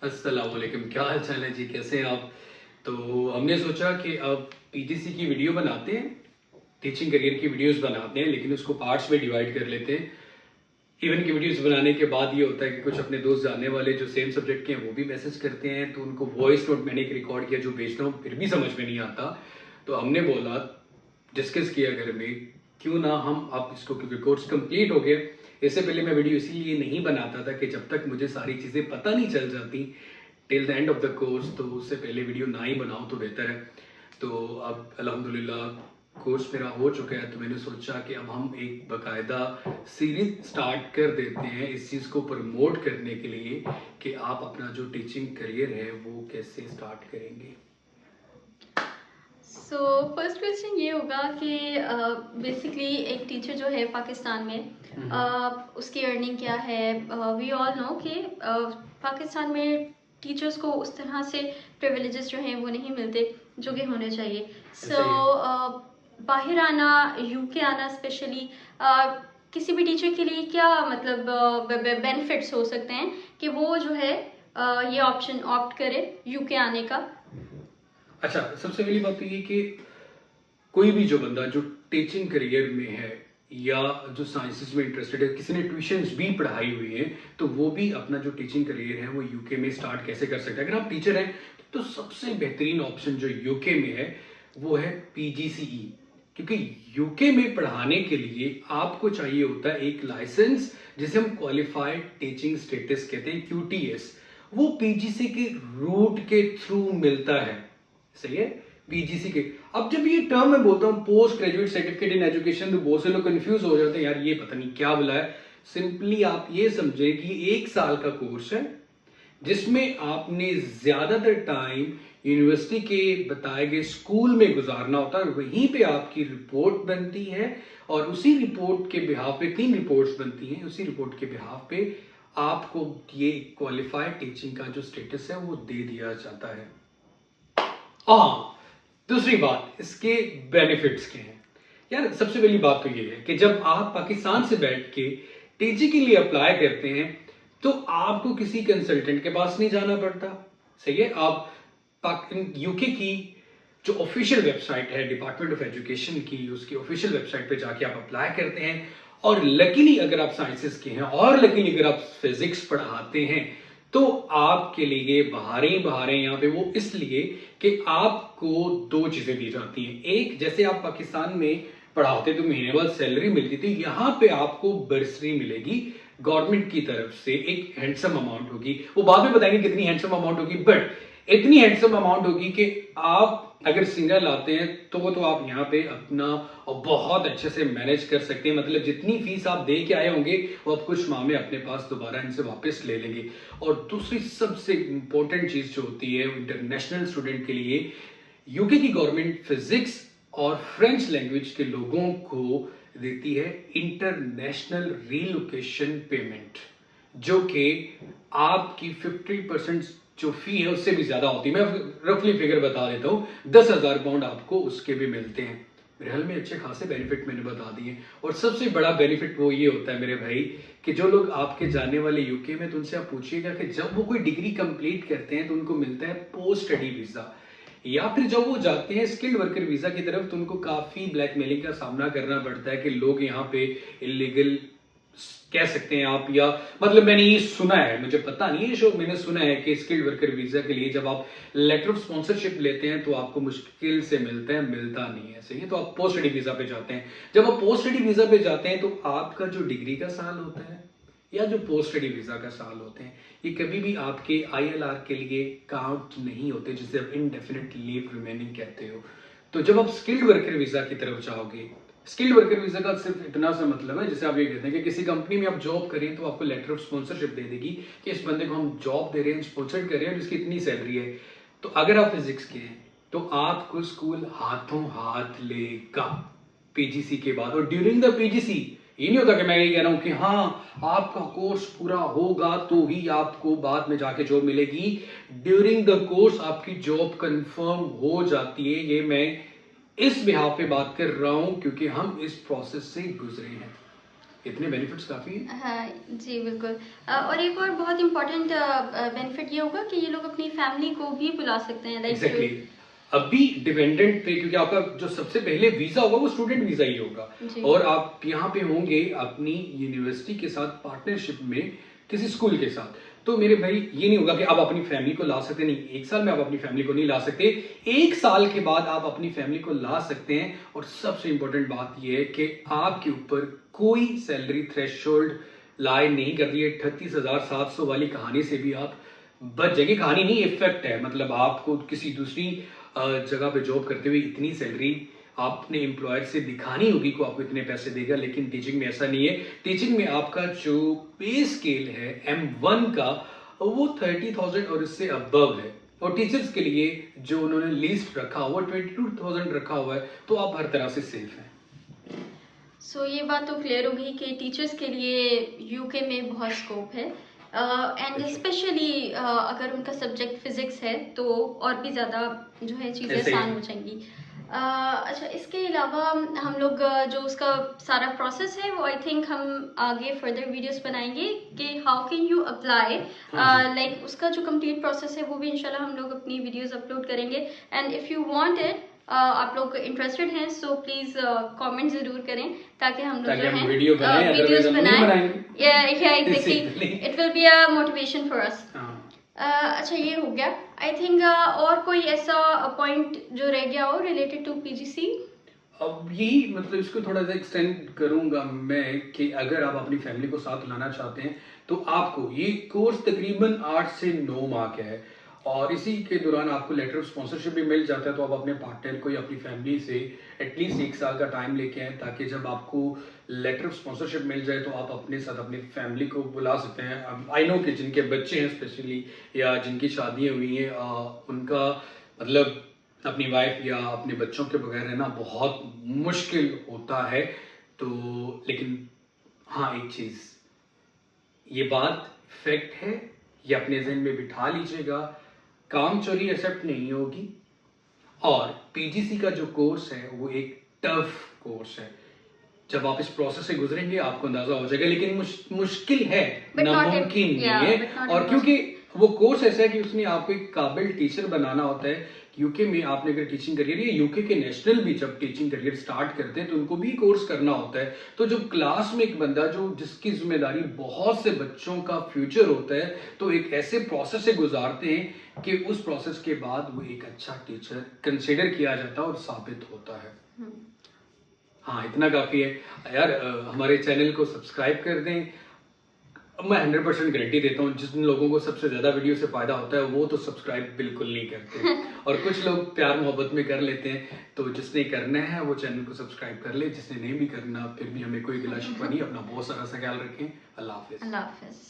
अस्सलाम वालेकुम, क्या हाल चाल है जी, कैसे हैं आप। तो हमने सोचा कि अब पीजीसी की वीडियो बनाते हैं, टीचिंग करियर की वीडियोस बनाते हैं, लेकिन उसको पार्ट्स में डिवाइड कर लेते हैं। इवन की वीडियोस बनाने के बाद ये होता है कि कुछ अपने दोस्त जानने वाले जो सेम सब्जेक्ट के हैं वो भी मैसेज करते हैं, तो उनको वॉइस नोट मैंने एक रिकॉर्ड किया जो भेजता हूँ, फिर भी समझ में नहीं आता। तो हमने बोला, डिस्कस किया घर में, क्यों ना हम आप इसको, क्योंकि कोर्स कंप्लीट हो गया। इससे पहले मैं वीडियो इसीलिए नहीं बनाता था कि जब तक मुझे सारी चीज़ें पता नहीं चल जाती till the end of the course, तो उससे पहले वीडियो ना ही बनाओ तो बेहतर है। तो अब अल्हम्दुलिल्लाह कोर्स मेरा हो चुका है, तो मैंने सोचा कि अब हम एक बकायदा सीरीज स्टार्ट कर देते हैं इस चीज़ को प्रमोट करने के लिए कि आप अपना जो टीचिंग करियर है वो कैसे स्टार्ट करेंगे। सो फर्स्ट क्वेश्चन ये होगा कि बेसिकली एक टीचर जो है पाकिस्तान में उसकी अर्निंग क्या है। वी ऑल नो कि पाकिस्तान में टीचर्स को उस तरह से प्रिविलेजेस जो हैं वो नहीं मिलते जो कि होने चाहिए। सो सही है। बाहर आना, यूके आना स्पेशली, किसी भी टीचर के लिए क्या मतलब बेनिफिट्स हो सकते हैं कि वो जो है ये ऑप्शन ऑप्ट करे यूके आने का। अच्छा, सबसे पहली बात तो ये कि कोई भी जो बंदा जो टीचिंग करियर में है या जो साइंसेस में इंटरेस्टेड है, किसी ने ट्यूशंस भी पढ़ाई हुई है, तो वो भी अपना जो टीचिंग करियर है वो यूके में स्टार्ट कैसे कर सकता है। अगर आप टीचर हैं तो सबसे बेहतरीन ऑप्शन जो यूके में है वो है पीजीसीई, क्योंकि यूके में पढ़ाने के लिए आपको चाहिए होता है एक लाइसेंस जिसे हम क्वालिफाइड टीचिंग स्टेटस कहते हैं, क्यूटीएस। वो पीजीसी के रूट के थ्रू मिलता है। सही है, पीजीसी के। अब जब ये टर्म मैं बोलता हूं post graduate certificate in education, तो बहुत से लोग कंफ्यूज हो जाते हैं, यार ये पता नहीं क्या बोला है। सिंपली आप ये समझे कि 1 साल का कोर्स है जिसमें आपने ज्यादातर टाइम यूनिवर्सिटी के बताए गए स्कूल में गुजारना होता है, वहीं पे आपकी रिपोर्ट बनती है और उसी रिपोर्ट के बिहाफ पे 3 रिपोर्ट्स बनती हैं, उसी रिपोर्ट के बिहाफ पे आपको ये क्वालिफाइड टीचिंग का जो स्टेटस है वो दे दिया जाता है। हाँ, दूसरी बात, इसके बेनिफिट्स के हैं। यार सबसे पहली बात तो ये है कि जब आप पाकिस्तान से बैठ के टीजी के लिए अप्लाई करते हैं तो आपको किसी कंसल्टेंट के पास नहीं जाना पड़ता। सही है, आप यूके की जो ऑफिशियल वेबसाइट है डिपार्टमेंट ऑफ एजुकेशन की, उसकी ऑफिशियल वेबसाइट पे जाके आप अप्लाई करते हैं। और लकीली अगर आप साइंसेस के हैं और लकीली अगर आप फिजिक्स पढ़ाते हैं तो आपके लिए बहारें यहाँ पे, वो इसलिए कि आपको 2 चीजें दी जाती हैं। एक, जैसे आप पाकिस्तान में पढ़ाते तो महीने बाद सैलरी मिलती थी, यहाँ पे आपको बर्सरी मिलेगी गवर्नमेंट की तरफ से, एक हैंडसम अमाउंट होगी, वो बाद में बताएंगे कितनी हैंडसम अमाउंट होगी, बट इतनी हैंडसम अमाउंट होगी कि आप अगर सिंगल आते हैं तो आप यहाँ पे अपना और बहुत अच्छे से मैनेज कर सकते हैं। मतलब जितनी फीस आप दे के आए होंगे वो आप कुछ माह में अपने पास दोबारा इनसे वापस ले लेंगे। और दूसरी सबसे इंपॉर्टेंट चीज जो होती है इंटरनेशनल स्टूडेंट के लिए, यूके की गवर्नमेंट फिजिक्स और फ्रेंच लैंग्वेज के लोगों को देती है इंटरनेशनल रीलोकेशन पेमेंट, जो कि आपकी 50% जो फी है उससे भी ज्यादा होती है। मैं रफली फिगर बता देता हूं, 10,000 पाउंड आपको उसके भी मिलते हैं। मेरे हाल में अच्छे खासे बेनिफिट मैंने बता दिए। और सबसे बड़ा बेनिफिट वो ये होता है मेरे भाई कि जो लोग आपके जाने वाले यूके में, तो उनसे आप पूछिएगा कि जब वो कोई डिग्री कंप्लीट करते हैं तो उनको मिलता है पोस्ट स्टडी वीजा, या फिर जब वो जाते हैं स्किल्ड वर्कर वीजा की तरफ तो उनको काफी ब्लैकमेलिंग का सामना करना पड़ता है कि लोग यहाँ पे इलीगल कह सकते हैं आप, या मतलब मैंने ये सुना है, मुझे पता नहीं है, शो मैंने सुना है कि स्किल्ड वर्कर वीजा के लिए जब आप लेटर ऑफ स्पॉन्सरशिप लेते हैं तो आपको मुश्किल से मिलता है, मिलता नहीं है। सही है, तो आप पोस्ट स्टडी वीजा पे जाते हैं। जब आप पोस्ट स्टडी वीजा पे जाते हैं तो आपका जो डिग्री का साल होता है या जो पोस्ट स्टडी वीजा का साल होते हैं, ये कभी भी आपके आईएलआर के लिए काउंट नहीं होते, जिसे आप इनडेफिनेट लीव रिमेनिंग कहते हो। तो जब आप स्किल्ड वर्कर वीजा की तरफ जाओगे, स्किल्ड वर्कर वीजा का सिर्फ इतना सा मतलब है, जैसे आप ये कहते हैं कि किसी कंपनी में आप जॉब करें तो आपको लेटर ऑफ स्पॉन्सरशिप दे देगी कि इस बंदे को हम जॉब दे रहे हैं, स्पॉन्सर कर रहे हैं, जिसकी इतनी सैलरी है। तो अगर आप फिजिक्स के हैं तो आपको स्कूल हाथों हाथ लेगा पीजीसी के बाद। और ड्यूरिंग द पीजीसी ये नहीं होता कि मैं ये कह रहा हूं कि हाँ आपका कोर्स पूरा होगा तो ही आपको बाद में जाके जॉब मिलेगी। ड्यूरिंग द कोर्स आपकी जॉब कंफर्म हो जाती है। ये मैं इस बिहाफ पे बात कर रहा हूं क्योंकि हम इस प्रोसेस से गुजरे हैं। इतने बेनिफिट्स काफ़ी हैं। हाँ जी बिल्कुल। और एक और बहुत इम्पोर्टेंट बेनिफिट ये होगा कि ये लोग अपनी फैमिली को भी बुला सकते हैं, लाइक एग्जैक्टली अभी डिपेंडेंट पे, क्योंकि आपका जो सबसे पहले वीजा होगा वो स्टूडेंट वीजा ही होगा, जी। और आप यहाँ पे होंगे अपनी यूनिवर्सिटी के साथ पार्टनरशिप में किसी स्कूल के साथ। तो मेरे भाई ये नहीं होगा कि आप अपनी फैमिली को ला सकते नहीं, एक साल में आप अपनी फैमिली को नहीं ला सकते, एक साल के बाद आप अपनी फैमिली को ला सकते हैं। और सबसे इंपॉर्टेंट बात यह है कि आपके ऊपर कोई सैलरी थ्रेशोल्ड लाई नहीं कर रही है। 38,700 वाली कहानी से भी आप बच जाएगी। कहानी नहीं, इफेक्ट है, मतलब आपको किसी दूसरी जगह पे जॉब करते हुए इतनी सैलरी आपने एम्प्लॉयर से दिखानी होगी को आपको इतने पैसे देगा, लेकिन टीचिंग में ऐसा नहीं है। टीचिंग में आपका जो पे स्केल है M1 का वो 30,000 और इससे अबव है, और टीचर्स के लिए जो उन्होंने लिस्ट रखा हुआ 22,000 रखा हुआ है, तो आप हर तरह से सेफ हैं। सो ये बात तो क्लियर होगी कि टीचर्स के लिए यूके में बहुत स्कोप है, एंड स्पेशली अगर उनका सब्जेक्ट फिजिक्स है तो और भी ज़्यादा जो है चीज़ें ऐसे ही। आसान हो जाएंगी। अच्छा, इसके अलावा हम लोग जो उसका सारा प्रोसेस है वो आई थिंक हम आगे फर्दर वीडियोस बनाएंगे कि how can you apply, like उसका जो कंप्लीट प्रोसेस है वो भी इंशाल्लाह हम लोग अपनी वीडियोस अपलोड करेंगे। And if you want it, आप लोग इंटरेस्टेड हैं सो प्लीज कमेंट जरूर करें ताकि हम लोग जो है वीडियो बनाएं, वीडियोस otherwise हम नहीं बनाएं। बनाएंगे। या exactly, Basically। It will be a motivation for us. अच्छा, ये हो गया आई थिंक। और कोई ऐसा पॉइंट जो रह गया हो रिलेटेड टू पीजीसी? अब यही, मतलब इसको थोड़ा सा एक्सटेंड करूंगा मैं कि अगर आप अपनी फैमिली को साथ लाना चाहते हैं तो आपको ये कोर्स तकरीबन 8 से 9 माह का है, और इसी के दौरान आपको लेटर ऑफ स्पॉन्सरशिप भी मिल जाता है। तो आप अपने पार्टनर को या अपनी फैमिली से एटलीस्ट 1 साल का टाइम लेके आए, ताकि जब आपको लेटर ऑफ स्पॉन्सरशिप मिल जाए तो आप अपने साथ अपनी फैमिली को बुला सकते हैं। आई नो कि जिनके बच्चे हैं स्पेशली, या जिनकी शादियाँ हुई हैं, उनका मतलब अपनी वाइफ या अपने बच्चों के बगैर रहना बहुत मुश्किल होता है। तो लेकिन हाँ, एक चीज़, ये बात फैक्ट है, ये अपने जहन में बिठा लीजिएगा, काम चोरी एक्सेप्ट नहीं होगी। और पीजीसी का जो कोर्स है वो एक टफ कोर्स है। जब आप इस प्रोसेस से गुजरेंगे आपको अंदाजा हो जाएगा, लेकिन मुश्किल है, But not नामुमकिन im- yeah, नहीं but है। not और impossible. क्योंकि वो कोर्स ऐसा है कि उसने आपको एक काबिल टीचर बनाना होता है। यूके में आपने अगर टीचिंग करियर, या यूके के नेशनल भी जब टीचिंग करियर स्टार्ट करते हैं तो उनको भी कोर्स करना होता है। तो जब क्लास में एक बंदा जो जिसकी जिम्मेदारी बहुत से बच्चों का फ्यूचर होता है, तो एक ऐसे प्रोसेस से गुजारते हैं कि उस प्रोसेस के बाद वो एक अच्छा टीचर कंसिडर किया जाता है और साबित होता है। हाँ, इतना काफ़ी है यार। हमारे चैनल को सब्सक्राइब कर दें। मैं 100% गारंटी देता हूँ, जिन लोगों को सबसे ज़्यादा वीडियो से फ़ायदा होता है वो तो सब्सक्राइब बिल्कुल नहीं करते, और कुछ लोग प्यार मोहब्बत में कर लेते हैं। तो जिसने करना है वो चैनल को सब्सक्राइब कर ले, जिसने नहीं भी करना फिर भी हमें कोई गिला शिकवा नहीं। अपना बहुत सारा सा ख्याल रखें। अल्लाह हाफिज़। अल्लाह हाफिज।